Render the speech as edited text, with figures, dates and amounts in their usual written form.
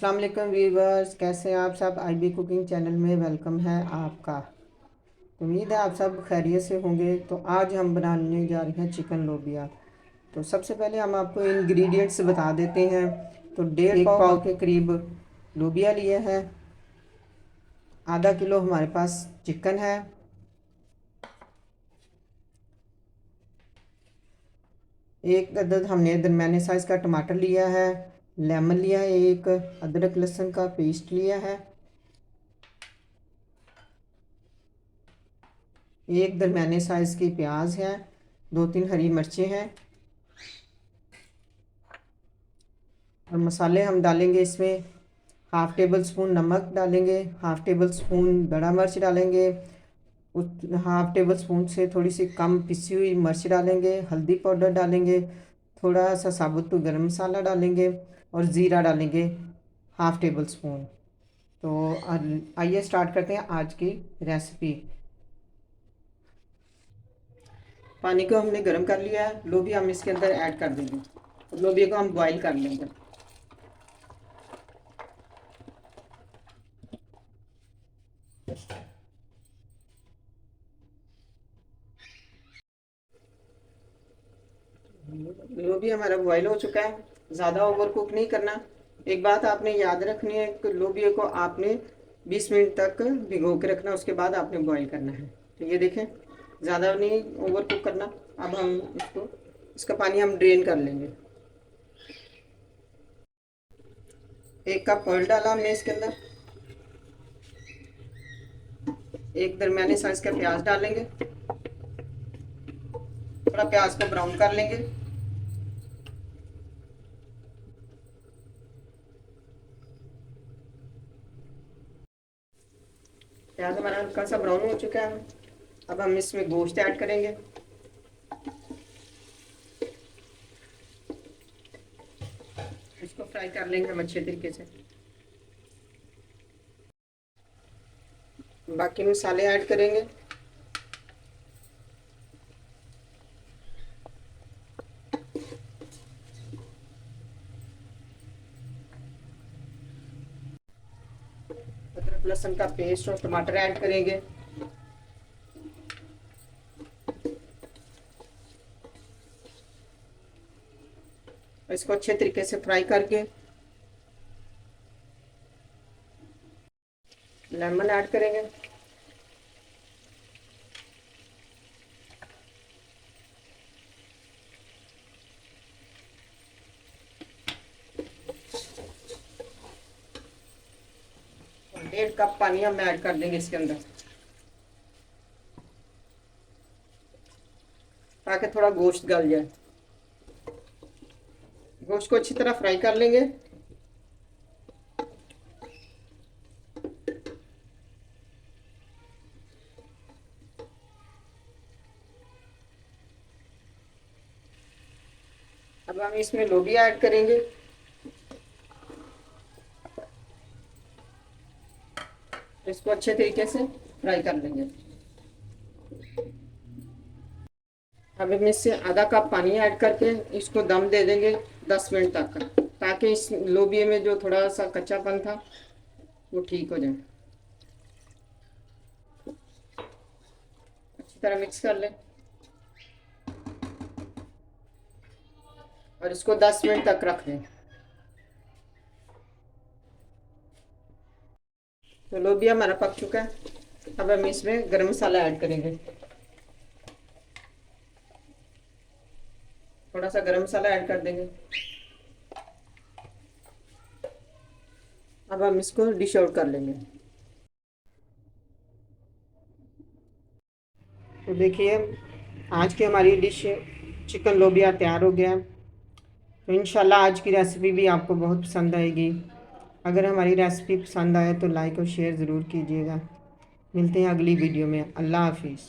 अस्सलाम वालेकुम व्यूवर्स, कैसे हैं आप सब। आई बी कुकिंग चैनल में वेलकम है आपका। उम्मीद है आप सब खैरियत से होंगे। तो आज हम बनाने जा रहे हैं चिकन लोबिया। तो सबसे पहले हम आपको इंग्रेडिएंट्स बता देते हैं। तो 1.5 पाव के करीब लोबिया लिए हैं। आधा किलो हमारे पास चिकन है। एक अदद हमने दरमियाने साइज़ का टमाटर लिया है। लेमन लिया है। एक अदरक लहसुन का पेस्ट लिया है। एक दरमियाने साइज़ की प्याज है। 2-3 हरी मिर्चें हैं। और मसाले हम डालेंगे इसमें। हाफ़ टेबल स्पून नमक डालेंगे। हाफ़ टेबल स्पून बड़ा मिर्च डालेंगे। उस हाफ़ टेबल स्पून से थोड़ी सी कम पिसी हुई मिर्च डालेंगे। हल्दी पाउडर डालेंगे। थोड़ा सा साबुत गरम मसाला डालेंगे। और ज़ीरा डालेंगे हाफ़ टेबल स्पून। तो आइए स्टार्ट करते हैं आज की रेसिपी। पानी को हमने गर्म कर लिया है। लोबिया हम इसके अंदर ऐड कर देंगे। लोबिया को हम बॉईल कर लेंगे। लोबिया हमारा बॉईल हो चुका है। ज़्यादा ओवर कुक नहीं करना। एक बात आपने याद रखनी है कि लोबिया को आपने 20 मिनट तक भिगो के रखना, उसके बाद आपने बॉईल करना है। तो ये देखें, ज़्यादा नहीं ओवर कुक करना। अब हम इसका पानी हम ड्रेन कर लेंगे। 1 कप ऑयल डाला हमने इसके अंदर। एक दरमियाने साइज का प्याज डालेंगे। थोड़ा प्याज को ब्राउन कर लेंगे। प्याज हमारा हल्का सा ब्राउन हो चुका है। अब हम इसमें गोश्त ऐड करेंगे। इसको फ्राई कर लेंगे हम अच्छे तरीके से। बाकी मसाले ऐड करेंगे। अदरक लहसुन का पेस्ट और टमाटर ऐड करेंगे। इसको अच्छे तरीके से फ्राई करके लेमन ऐड करेंगे। और 1.5 कप पानी हम ऐड कर देंगे इसके अंदर, ताकि थोड़ा गोश्त गल जाए। गोश्त को अच्छी तरह फ्राई कर लेंगे। अब हम इसमें लोबिया ऐड करेंगे। इसको अच्छे तरीके से फ्राई कर लेंगे। अब हम इससे आधा कप पानी ऐड करके इसको दम दे देंगे 10 मिनट तक, ताकि इस लोबिया में जो थोड़ा सा कच्चापन था वो ठीक हो जाए। अच्छी तरह मिक्स कर लें और इसको 10 मिनट तक रख दें। तो लोबिया हमारा पक चुका है। अब हम इसमें गरम मसाला ऐड करेंगे। थोड़ा सा गरम मसाला ऐड कर देंगे। अब हम इसको डिश आउट कर लेंगे। तो देखिए, आज की हमारी डिश चिकन लोबिया तैयार हो गया। तो इंशाल्लाह आज की रेसिपी भी आपको बहुत पसंद आएगी। अगर हमारी रेसिपी पसंद आए तो लाइक और शेयर ज़रूर कीजिएगा। मिलते हैं अगली वीडियो में। अल्लाह हाफिज़।